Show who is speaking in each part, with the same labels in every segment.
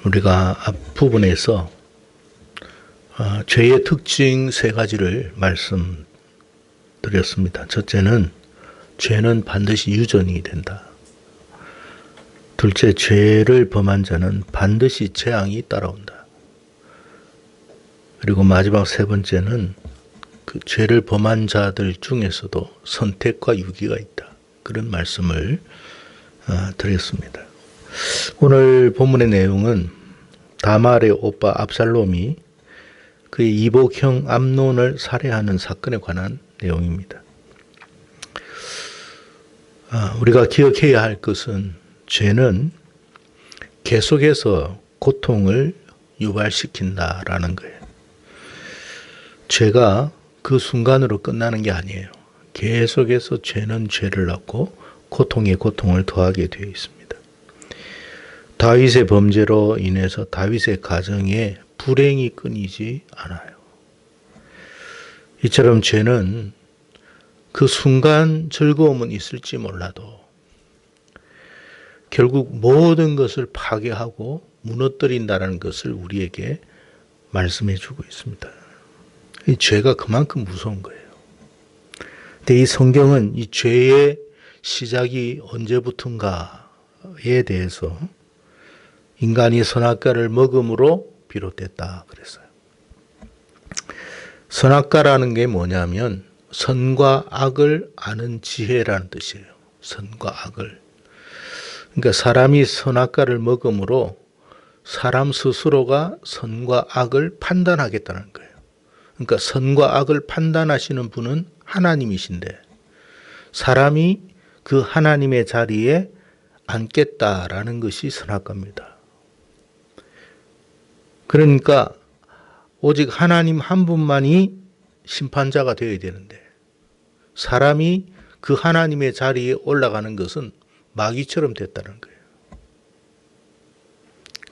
Speaker 1: 우리가 앞부분에서 죄의 특징 세 가지를 말씀드렸습니다. 첫째는 죄는 반드시 유전이 된다. 둘째, 죄를 범한 자는 반드시 재앙이 따라온다. 그리고 마지막 세 번째는 그 죄를 범한 자들 중에서도 선택과 유기가 있다. 그런 말씀을 드렸습니다. 오늘 본문의 내용은 다말의 오빠 압살롬이 그의 이복형 암논을 살해하는 사건에 관한 내용입니다. 우리가 기억해야 할 것은 죄는 계속해서 고통을 유발시킨다라는 거예요. 죄가 그 순간으로 끝나는 게 아니에요. 계속해서 죄는 죄를 낳고 고통에 고통을 더하게 되어 있습니다. 다윗의 범죄로 인해서 다윗의 가정에 불행이 끊이지 않아요. 이처럼 죄는 그 순간 즐거움은 있을지 몰라도 결국 모든 것을 파괴하고 무너뜨린다는 것을 우리에게 말씀해 주고 있습니다. 이 죄가 그만큼 무서운 거예요. 근데 이 성경은 이 죄의 시작이 언제부턴가에 대해서 인간이 선악과를 먹음으로 비롯됐다 그랬어요. 선악과라는 게 뭐냐면 선과 악을 아는 지혜라는 뜻이에요. 선과 악을. 그러니까 사람이 선악과를 먹음으로 사람 스스로가 선과 악을 판단하겠다는 거예요. 그러니까 선과 악을 판단하시는 분은 하나님이신데 사람이 그 하나님의 자리에 앉겠다라는 것이 선악과입니다. 그러니까 오직 하나님 한 분만이 심판자가 되어야 되는데 사람이 그 하나님의 자리에 올라가는 것은 마귀처럼 됐다는 거예요.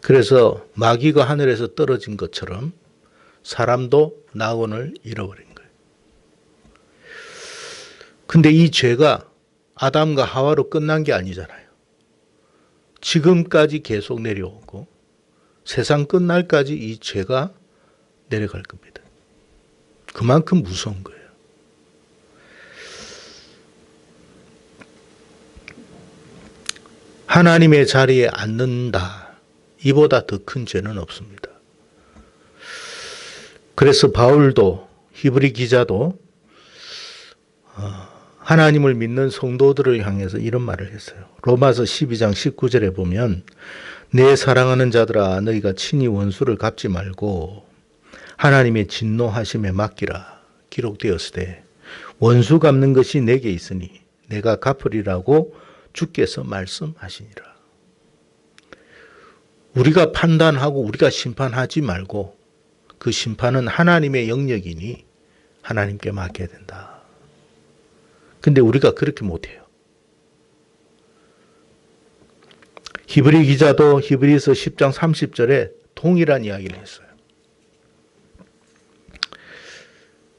Speaker 1: 그래서 마귀가 하늘에서 떨어진 것처럼 사람도 낙원을 잃어버린 거예요. 근데 이 죄가 아담과 하와로 끝난 게 아니잖아요. 지금까지 계속 내려오고 세상 끝날까지 이 죄가 내려갈 겁니다. 그만큼 무서운 거예요. 하나님의 자리에 앉는다. 이보다 더 큰 죄는 없습니다. 그래서 바울도 히브리 기자도 하나님을 믿는 성도들을 향해서 이런 말을 했어요. 로마서 12장 19절에 보면 내 사랑하는 자들아 너희가 친히 원수를 갚지 말고 하나님의 진노하심에 맡기라 기록되었으되 원수 갚는 것이 내게 있으니 내가 갚으리라고 주께서 말씀하시니라. 우리가 판단하고 우리가 심판하지 말고 그 심판은 하나님의 영역이니 하나님께 맡겨야 된다. 근데 우리가 그렇게 못해요. 히브리 기자도 히브리서 10장 30절에 동일한 이야기를 했어요.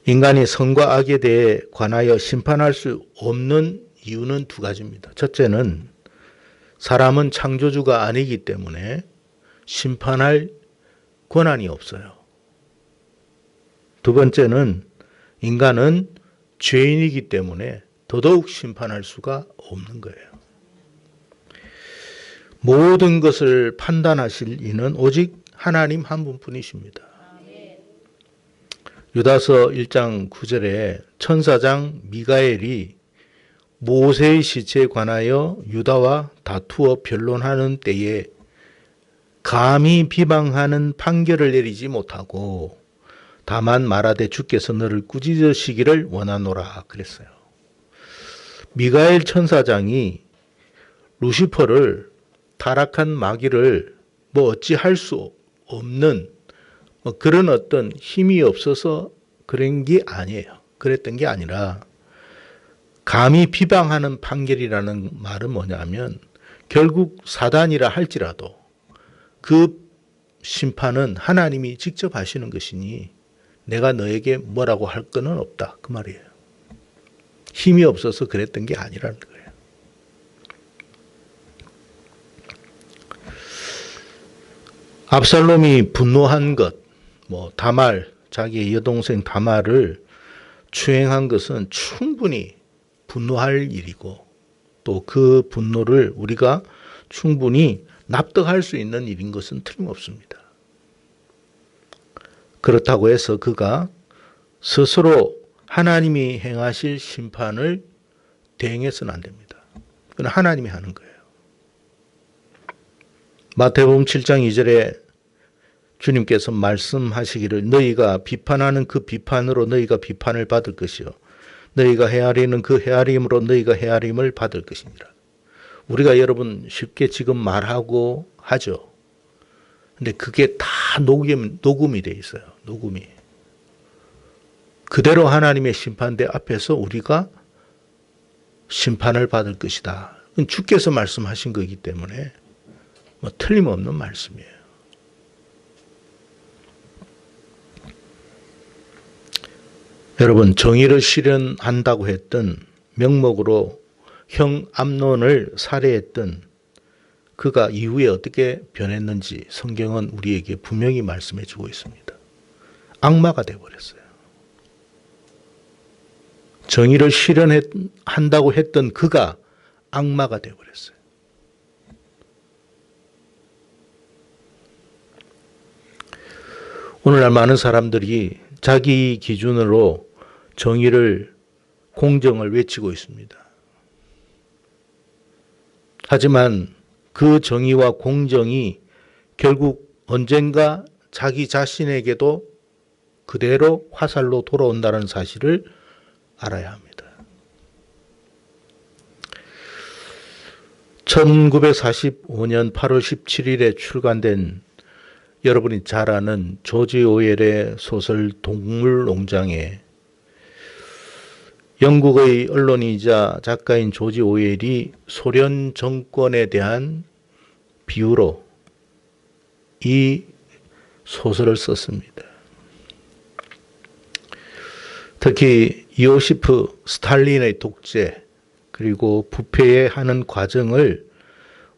Speaker 1: 인간이 선과 악에 대해 관하여 심판할 수 없는 이유는 두 가지입니다. 첫째는 사람은 창조주가 아니기 때문에 심판할 권한이 없어요. 두 번째는 인간은 죄인이기 때문에 더더욱 심판할 수가 없는 거예요. 모든 것을 판단하실 이는 오직 하나님 한 분뿐이십니다. 유다서 1장 9절에 천사장 미가엘이 모세의 시체에 관하여 유다와 다투어 변론하는 때에 감히 비방하는 판결을 내리지 못하고 다만 말하되 주께서 너를 꾸짖으시기를 원하노라 그랬어요. 미가엘 천사장이 루시퍼를 타락한 마귀를 어찌할 수 없는 그런 어떤 힘이 없어서 그런 게 아니에요. 그랬던 게 아니라 감히 비방하는 판결이라는 말은 뭐냐면 결국 사단이라 할지라도 그 심판은 하나님이 직접 하시는 것이니 내가 너에게 뭐라고 할 거는 없다. 그 말이에요. 힘이 없어서 그랬던 게 아니라는 거예요. 압살롬이 분노한 것, 다말, 자기의 여동생 다말을 추행한 것은 충분히 분노할 일이고 또 그 분노를 우리가 충분히 납득할 수 있는 일인 것은 틀림없습니다. 그렇다고 해서 그가 스스로 하나님이 행하실 심판을 대행해서는 안 됩니다. 그건 하나님이 하는 거예요. 마태복음 7장 2절에 주님께서 말씀하시기를 너희가 비판하는 그 비판으로 너희가 비판을 받을 것이요 너희가 헤아리는 그 헤아림으로 너희가 헤아림을 받을 것이니라. 우리가 여러분 쉽게 지금 말하고 하죠. 근데 그게 다 녹음이 돼 있어요. 녹음이. 그대로 하나님의 심판대 앞에서 우리가 심판을 받을 것이다. 주께서 말씀하신 거기 때문에 틀림없는 말씀이에요. 여러분, 정의를 실현한다고 했던 명목으로 형 암논을 살해했던 그가 이후에 어떻게 변했는지 성경은 우리에게 분명히 말씀해 주고 있습니다. 악마가 되어버렸어요. 정의를 실현한다고 했던 그가 악마가 되어버렸어요. 오늘날 많은 사람들이 자기 기준으로 정의를, 공정을 외치고 있습니다. 하지만 그 정의와 공정이 결국 언젠가 자기 자신에게도 그대로 화살로 돌아온다는 사실을 알아야 합니다. 1945년 8월 17일에 출간된 여러분이 잘 아는 조지 오웰의 소설 동물농장에 영국의 언론이자 작가인 조지 오웰이 소련 정권에 대한 비유로 이 소설을 썼습니다. 특히 이오시프 스탈린의 독재 그리고 부패하는 과정을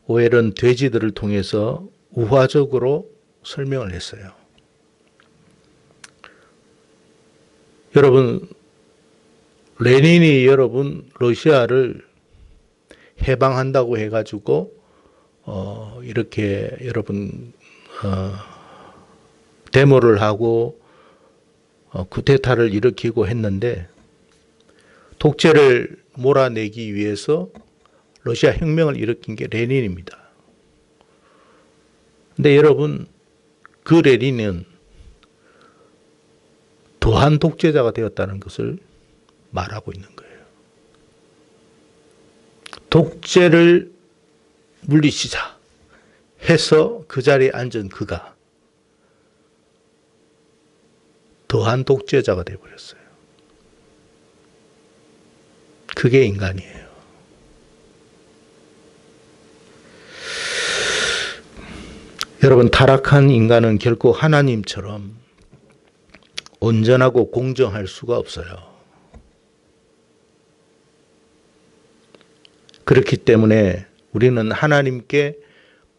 Speaker 1: 오웰은 돼지들을 통해서 우화적으로 설명을 했어요. 여러분, 레닌이 러시아를 해방한다고 해가지고 이렇게 데모를 하고 쿠데타를 일으키고 했는데 독재를 몰아내기 위해서 러시아 혁명을 일으킨 게 레닌입니다. 근데 여러분, 그 레닌은 더한 독재자가 되었다는 것을 말하고 있는 거예요. 독재를 물리치자 해서 그 자리에 앉은 그가 더한 독재자가 되어버렸어요. 그게 인간이에요. 여러분, 타락한 인간은 결코 하나님처럼 온전하고 공정할 수가 없어요. 그렇기 때문에 우리는 하나님께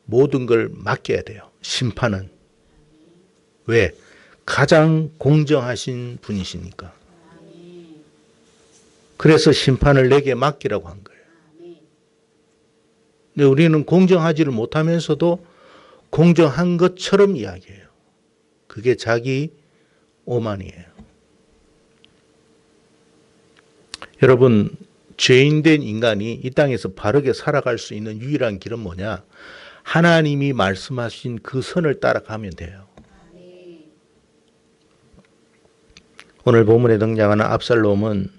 Speaker 1: 모든 걸 맡겨야 돼요. 심판은. 왜? 가장 공정하신 분이시니까. 그래서 심판을 내게 맡기라고 한 거예요. 근데 우리는 공정하지를 못하면서도 공정한 것처럼 이야기해요. 그게 자기 오만이에요. 여러분, 죄인된 인간이 이 땅에서 바르게 살아갈 수 있는 유일한 길은 뭐냐? 하나님이 말씀하신 그 선을 따라가면 돼요. 오늘 본문에 등장하는 압살롬은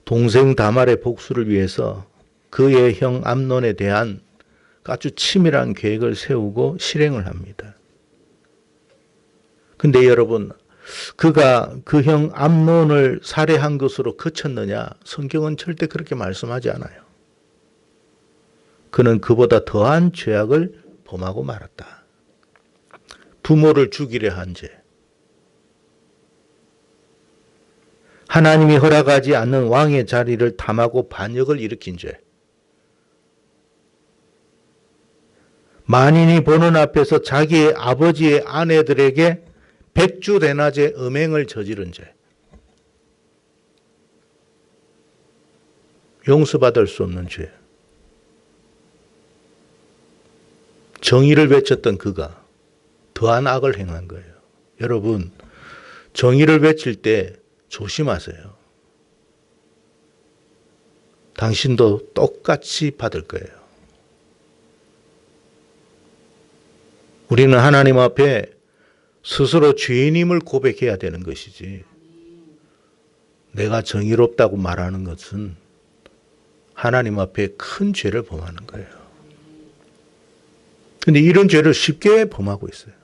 Speaker 1: 동생 다말의 복수를 위해서 그의 형 암논에 대한 아주 치밀한 계획을 세우고 실행을 합니다. 근데 여러분, 그가 그 형 암논을 살해한 것으로 그쳤느냐? 성경은 절대 그렇게 말씀하지 않아요. 그는 그보다 더한 죄악을 범하고 말았다. 부모를 죽이려 한 죄. 하나님이 허락하지 않는 왕의 자리를 탐하고 반역을 일으킨 죄. 만인이 보는 앞에서 자기의 아버지의 아내들에게 백주대낮에 음행을 저지른 죄. 용서받을 수 없는 죄. 정의를 외쳤던 그가 더한 악을 행한 거예요. 여러분, 정의를 외칠 때 조심하세요. 당신도 똑같이 받을 거예요. 우리는 하나님 앞에 스스로 죄인임을 고백해야 되는 것이지, 내가 정의롭다고 말하는 것은 하나님 앞에 큰 죄를 범하는 거예요. 근데 이런 죄를 쉽게 범하고 있어요.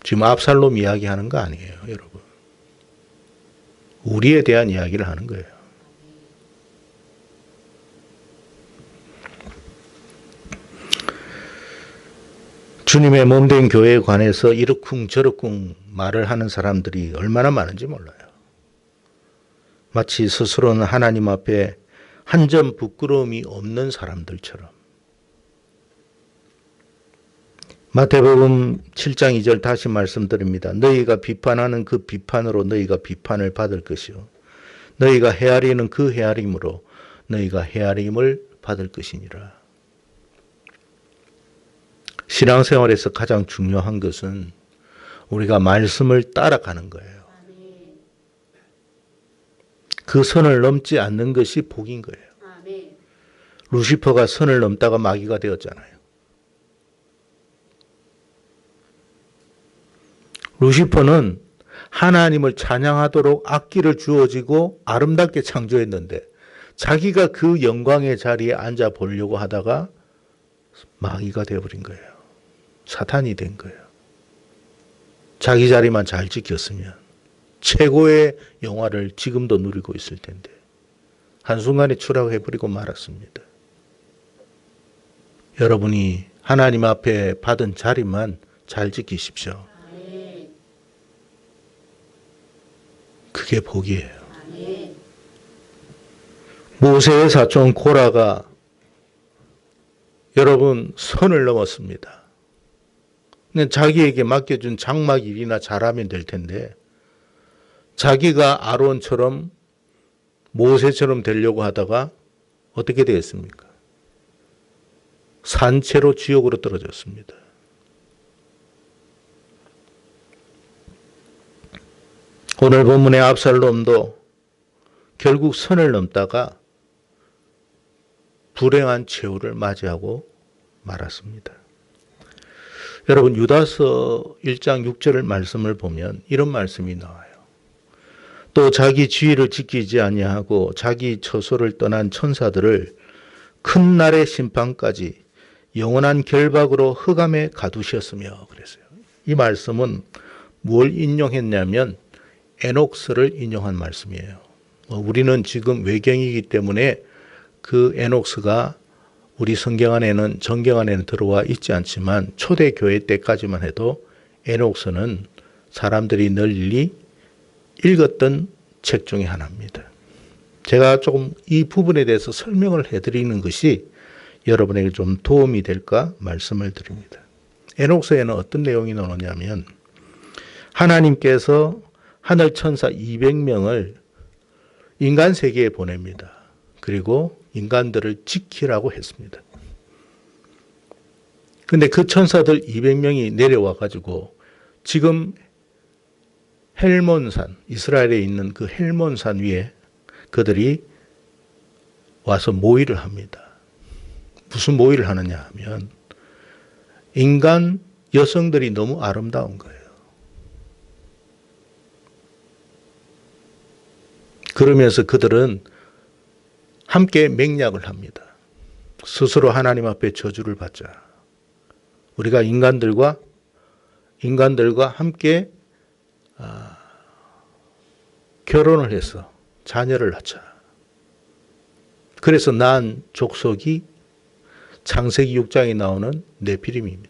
Speaker 1: 지금 압살롬 이야기하는 거 아니에요, 여러분. 우리에 대한 이야기를 하는 거예요. 주님의 몸된 교회에 관해서 이러쿵 저러쿵 말을 하는 사람들이 얼마나 많은지 몰라요. 마치 스스로는 하나님 앞에 한 점 부끄러움이 없는 사람들처럼. 마태복음 7장 2절 다시 말씀드립니다. 너희가 비판하는 그 비판으로 너희가 비판을 받을 것이요 너희가 헤아리는 그 헤아림으로 너희가 헤아림을 받을 것이니라. 신앙생활에서 가장 중요한 것은 우리가 말씀을 따라가는 거예요. 그 선을 넘지 않는 것이 복인 거예요. 루시퍼가 선을 넘다가 마귀가 되었잖아요. 루시퍼는 하나님을 찬양하도록 악기를 주어지고 아름답게 창조했는데 자기가 그 영광의 자리에 앉아 보려고 하다가 마귀가 되어버린 거예요. 사탄이 된 거예요. 자기 자리만 잘 지켰으면 최고의 영화를 지금도 누리고 있을 텐데 한순간에 추락해버리고 말았습니다. 여러분이 하나님 앞에 받은 자리만 잘 지키십시오. 그게 복이에요. 모세의 사촌 고라가 여러분 선을 넘었습니다. 근데 자기에게 맡겨준 장막 일이나 잘하면 될 텐데 자기가 아론처럼 모세처럼 되려고 하다가 어떻게 되었습니까? 산채로 지옥으로 떨어졌습니다. 오늘 본문의 압살롬도 결국 선을 넘다가 불행한 최후를 맞이하고 말았습니다. 여러분 유다서 1장 6절 말씀을 보면 이런 말씀이 나와요. 또 자기 지위를 지키지 아니하고 자기 처소를 떠난 천사들을 큰 날의 심판까지 영원한 결박으로 흑암에 가두셨으며 그랬어요. 이 말씀은 뭘 인용했냐면 에녹스를 인용한 말씀이에요. 우리는 지금 외경이기 때문에 그 에녹스가 우리 성경 안에는 정경 안에는 들어와 있지 않지만 초대교회 때까지만 해도 에녹스는 사람들이 널리 읽었던 책 중에 하나입니다. 제가 조금 이 부분에 대해서 설명을 해드리는 것이 여러분에게 좀 도움이 될까 말씀을 드립니다. 에녹스에는 어떤 내용이 나오냐면 하나님께서 하늘 천사 200명을 인간 세계에 보냅니다. 그리고 인간들을 지키라고 했습니다. 근데 그 천사들 200명이 내려와 가지고 지금 헬몬산, 이스라엘에 있는 그 헬몬산 위에 그들이 와서 모의를 합니다. 무슨 모의를 하느냐 하면 인간 여성들이 너무 아름다운 거예요. 그러면서 그들은 함께 맹약을 합니다. 스스로 하나님 앞에 저주를 받자. 우리가 인간들과 함께 결혼을 해서 자녀를 낳자. 그래서 난 족속이 창세기 6장에 나오는 네피림입니다.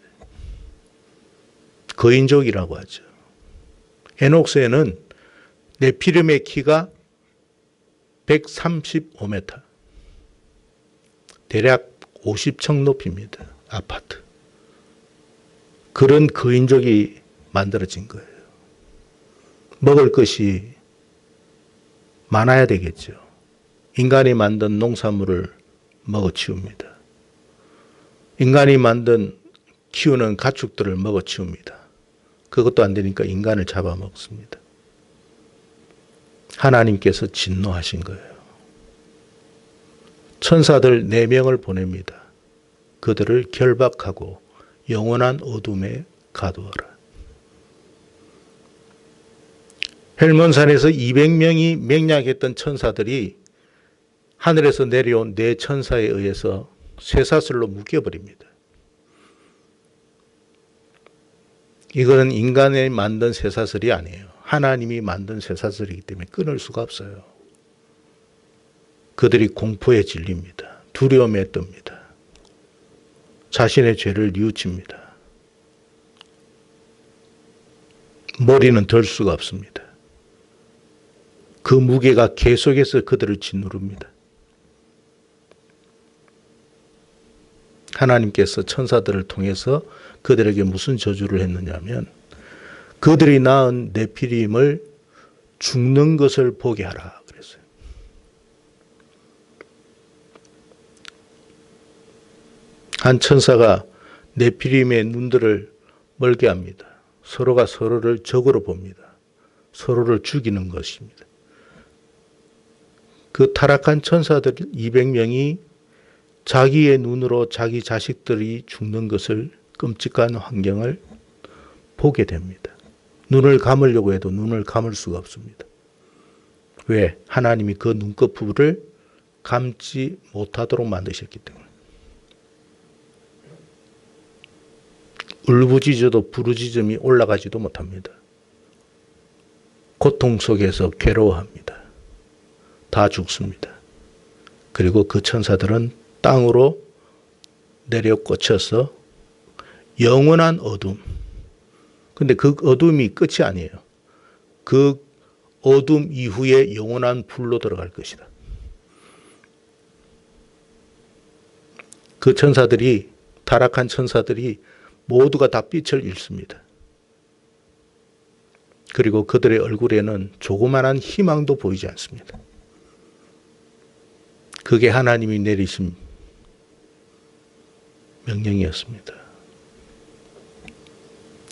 Speaker 1: 거인족이라고 하죠. 에녹스에는 네피림의 키가 135m. 대략 50층 높이입니다. 아파트. 그런 거인족이 만들어진 거예요. 먹을 것이 많아야 되겠죠. 인간이 만든 농산물을 먹어치웁니다. 인간이 만든 키우는 가축들을 먹어치웁니다. 그것도 안 되니까 인간을 잡아먹습니다. 하나님께서 진노하신 거예요. 천사들 4명을 보냅니다. 그들을 결박하고 영원한 어둠에 가두어라. 헬몬산에서 200명이 맹약했던 천사들이 하늘에서 내려온 4천사에 의해서 쇠사슬로 묶여버립니다. 이거는 인간이 만든 쇠사슬이 아니에요. 하나님이 만든 쇠사슬이기 때문에 끊을 수가 없어요. 그들이 공포에 질립니다. 두려움에 뜹니다. 자신의 죄를 뉘우칩니다. 머리는 들 수가 없습니다. 그 무게가 계속해서 그들을 짓누릅니다. 하나님께서 천사들을 통해서 그들에게 무슨 저주를 했느냐면 그들이 낳은 네피림을 죽는 것을 보게 하라 그랬어요. 한 천사가 네피림의 눈들을 멀게 합니다. 서로가 서로를 적으로 봅니다. 서로를 죽이는 것입니다. 그 타락한 천사들 200명이 자기의 눈으로 자기 자식들이 죽는 것을 끔찍한 환경을 보게 됩니다. 눈을 감으려고 해도 눈을 감을 수가 없습니다. 왜? 하나님이 그 눈꺼풀을 감지 못하도록 만드셨기 때문에. 울부짖어도 부르짖음이 올라가지도 못합니다. 고통 속에서 괴로워합니다. 다 죽습니다. 그리고 그 천사들은 땅으로 내려 꽂혀서 영원한 어둠. 근데 그 어둠이 끝이 아니에요. 그 어둠 이후에 영원한 불로 들어갈 것이다. 그 천사들이, 타락한 천사들이 모두가 다 빛을 잃습니다. 그리고 그들의 얼굴에는 조그만한 희망도 보이지 않습니다. 그게 하나님이 내리신 명령이었습니다.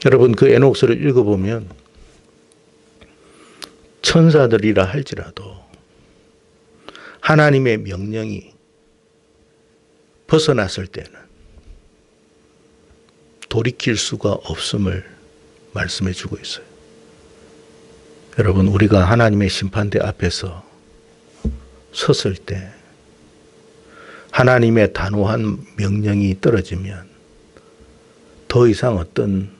Speaker 1: 여러분, 그 에녹스를 읽어보면 천사들이라 할지라도 하나님의 명령이 벗어났을 때는 돌이킬 수가 없음을 말씀해 주고 있어요. 여러분, 우리가 하나님의 심판대 앞에서 섰을 때 하나님의 단호한 명령이 떨어지면 더 이상 어떤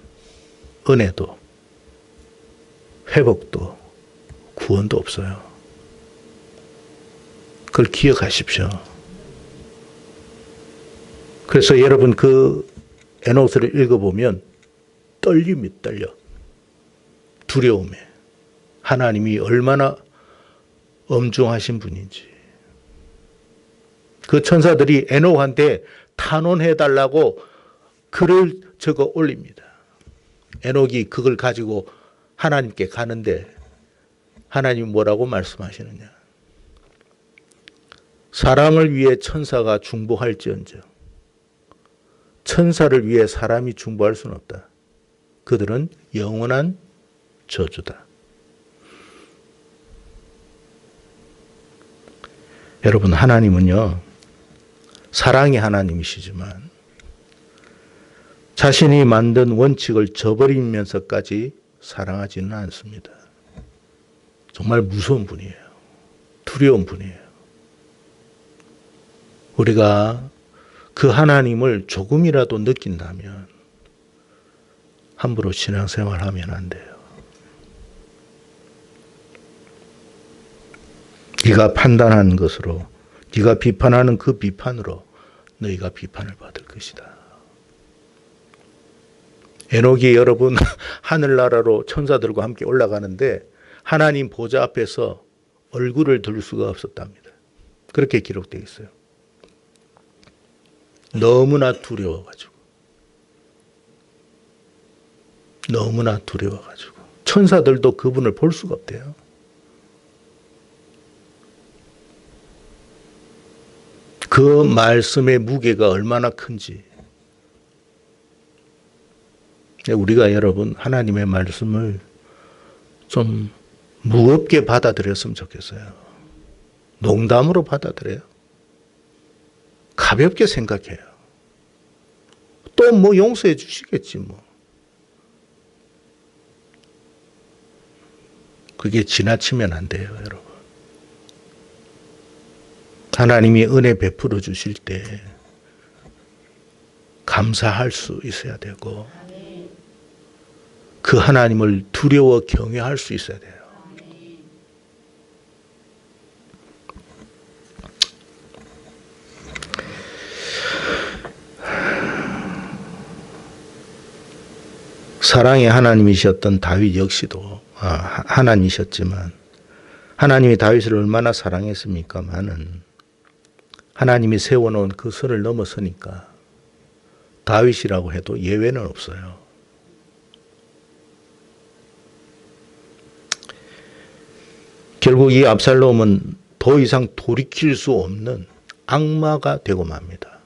Speaker 1: 은혜도 회복도 구원도 없어요. 그걸 기억하십시오. 그래서 여러분 그 에녹스를 읽어보면 떨림이 떨려. 두려움에. 하나님이 얼마나 엄중하신 분인지. 그 천사들이 에녹한테 탄원해달라고 글을 적어 올립니다. 에녹이 그걸 가지고 하나님께 가는데 하나님이 뭐라고 말씀하시느냐. 사람을 위해 천사가 중보할지언정 천사를 위해 사람이 중보할 수는 없다. 그들은 영원한 저주다. 여러분, 하나님은요, 사랑의 하나님이시지만 자신이 만든 원칙을 저버리면서까지 사랑하지는 않습니다. 정말 무서운 분이에요. 두려운 분이에요. 우리가 그 하나님을 조금이라도 느낀다면 함부로 신앙생활하면 안 돼요. 네가 판단한 것으로, 네가 비판하는 그 비판으로 너희가 비판을 받을 것이다. 에녹이 여러분 하늘나라로 천사들과 함께 올라가는데 하나님 보좌 앞에서 얼굴을 들 수가 없었답니다. 그렇게 기록되어 있어요. 너무나 두려워가지고. 너무나 두려워가지고. 천사들도 그분을 볼 수가 없대요. 그 말씀의 무게가 얼마나 큰지. 우리가 여러분 하나님의 말씀을 좀 무겁게 받아들였으면 좋겠어요. 농담으로 받아들여요. 가볍게 생각해요. 또 뭐 용서해 주시겠지 뭐. 그게 지나치면 안 돼요, 여러분. 하나님이 은혜 베풀어 주실 때 감사할 수 있어야 되고 그 하나님을 두려워 경외할 수 있어야 돼요. 사랑의 하나님이셨던 다윗 역시도 하나님이셨지만 하나님이 다윗을 얼마나 사랑했습니까마는 하나님이 세워놓은 그 선을 넘어서니까 다윗이라고 해도 예외는 없어요. 결국 이 압살롬은 더 이상 돌이킬 수 없는 악마가 되고 맙니다.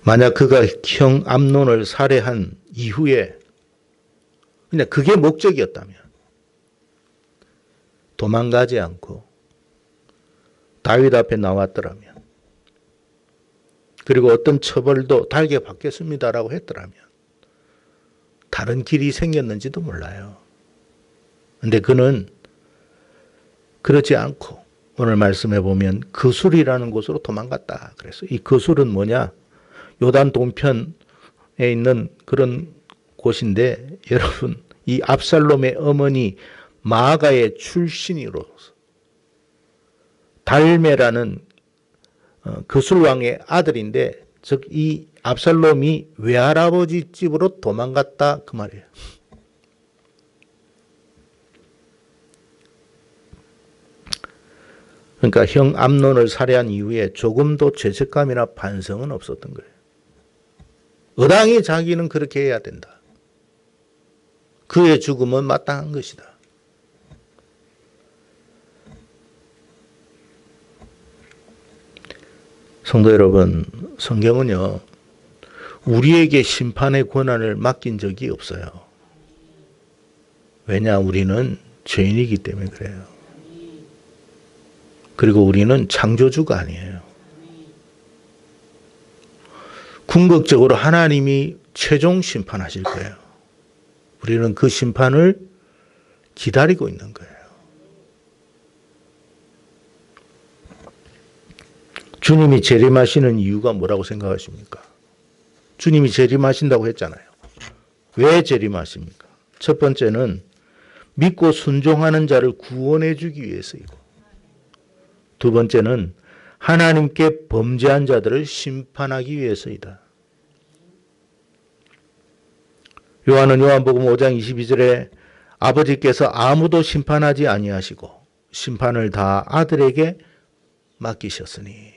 Speaker 1: 만약 그가 형 암논을 살해한 이후에 그냥 그게 목적이었다면 도망가지 않고 다윗 앞에 나왔더라면 그리고 어떤 처벌도 달게 받겠습니다라고 했더라면 다른 길이 생겼는지도 몰라요. 근데 그는 그렇지 않고 오늘 말씀해 보면 그술이라는 곳으로 도망갔다. 그래서 이 그술은 뭐냐? 요단 동편에 있는 그런 곳인데 여러분 이 압살롬의 어머니 마아가의 출신으로서 달메라는 그술왕의 아들인데 즉 이 압살롬이 외할아버지 집으로 도망갔다 그 말이에요. 그러니까 형 암논을 살해한 이후에 조금도 죄책감이나 반성은 없었던 거예요. 의당히 자기는 그렇게 해야 된다. 그의 죽음은 마땅한 것이다. 성도 여러분, 성경은요, 우리에게 심판의 권한을 맡긴 적이 없어요. 왜냐, 우리는 죄인이기 때문에 그래요. 그리고 우리는 창조주가 아니에요. 궁극적으로 하나님이 최종 심판하실 거예요. 우리는 그 심판을 기다리고 있는 거예요. 주님이 재림하시는 이유가 뭐라고 생각하십니까? 주님이 재림하신다고 했잖아요. 왜 재림하십니까? 첫 번째는 믿고 순종하는 자를 구원해 주기 위해서이고 두 번째는 하나님께 범죄한 자들을 심판하기 위해서이다. 요한은 요한복음 5장 22절에 아버지께서 아무도 심판하지 아니하시고 심판을 다 아들에게 맡기셨으니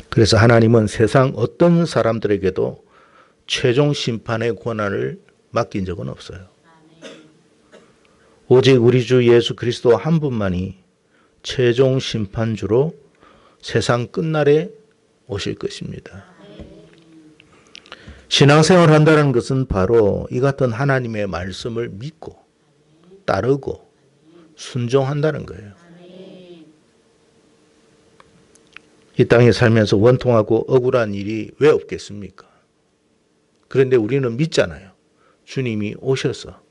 Speaker 1: 그래서 하나님은 세상 어떤 사람들에게도 최종 심판의 권한을 맡긴 적은 없어요. 오직 우리 주 예수 그리스도 한 분만이 최종 심판주로 세상 끝날에 오실 것입니다. 신앙생활을 한다는 것은 바로 이 같은 하나님의 말씀을 믿고 따르고 순종한다는 거예요. 이 땅에 살면서 원통하고 억울한 일이 왜 없겠습니까? 그런데 우리는 믿잖아요. 주님이 오셔서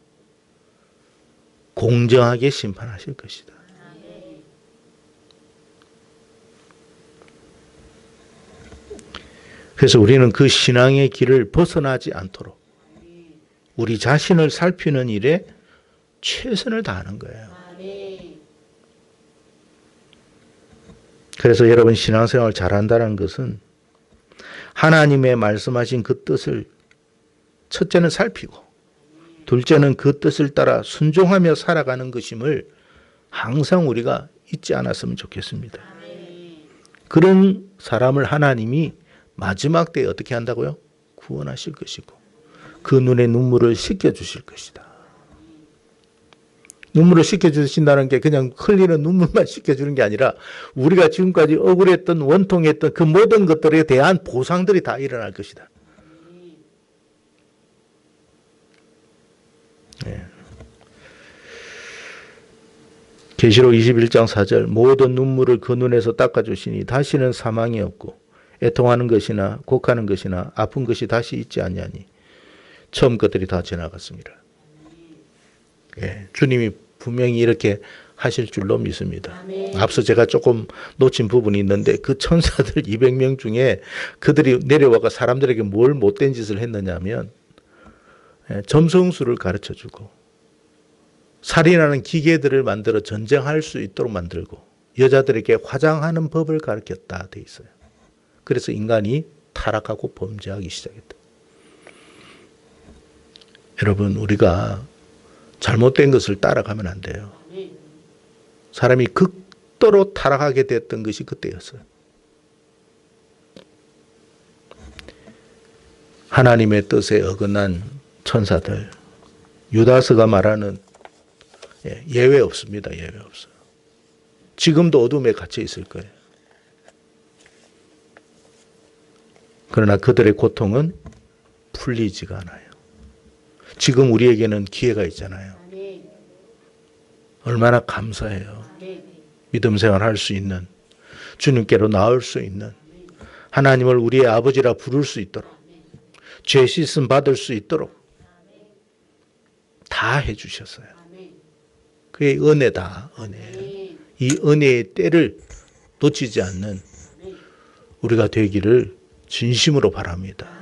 Speaker 1: 공정하게 심판하실 것이다. 그래서 우리는 그 신앙의 길을 벗어나지 않도록 우리 자신을 살피는 일에 최선을 다하는 거예요. 그래서 여러분 신앙생활을 잘한다는 것은 하나님의 말씀하신 그 뜻을 첫째는 살피고 둘째는 그 뜻을 따라 순종하며 살아가는 것임을 항상 우리가 잊지 않았으면 좋겠습니다. 그런 사람을 하나님이 마지막 때에 어떻게 한다고요? 구원하실 것이고 그 눈의 눈물을 씻겨주실 것이다. 눈물을 씻겨주신다는 게 그냥 흘리는 눈물만 씻겨주는 게 아니라 우리가 지금까지 억울했던 원통했던 그 모든 것들에 대한 보상들이 다 일어날 것이다. 네. 계시록 21장 4절 모든 눈물을 그 눈에서 닦아주시니 다시는 사망이 없고 애통하는 것이나 곡하는 것이나 아픈 것이 다시 있지 아니하니 처음 것들이 다 지나갔습니다. 예, 주님이 분명히 이렇게 하실 줄로 믿습니다. 아멘. 앞서 제가 조금 놓친 부분이 있는데 그 천사들 200명 중에 그들이 내려와가 사람들에게 뭘 못된 짓을 했느냐면 점성술을 가르쳐주고 살인하는 기계들을 만들어 전쟁할 수 있도록 만들고 여자들에게 화장하는 법을 가르쳤다 돼 있어요. 그래서 인간이 타락하고 범죄하기 시작했다. 여러분 우리가 잘못된 것을 따라가면 안 돼요. 사람이 극도로 타락하게 됐던 것이 그때였어요. 하나님의 뜻에 어긋난 천사들, 유다서가 말하는 예외 없습니다. 예외 없어요. 지금도 어둠에 갇혀 있을 거예요. 그러나 그들의 고통은 풀리지가 않아요. 지금 우리에게는 기회가 있잖아요. 얼마나 감사해요. 믿음 생활할 수 있는, 주님께로 나올 수 있는, 하나님을 우리의 아버지라 부를 수 있도록, 죄 씻음 받을 수 있도록 다 해주셨어요. 그게 은혜다. 은혜. 이 은혜의 때를 놓치지 않는 우리가 되기를 진심으로 바랍니다.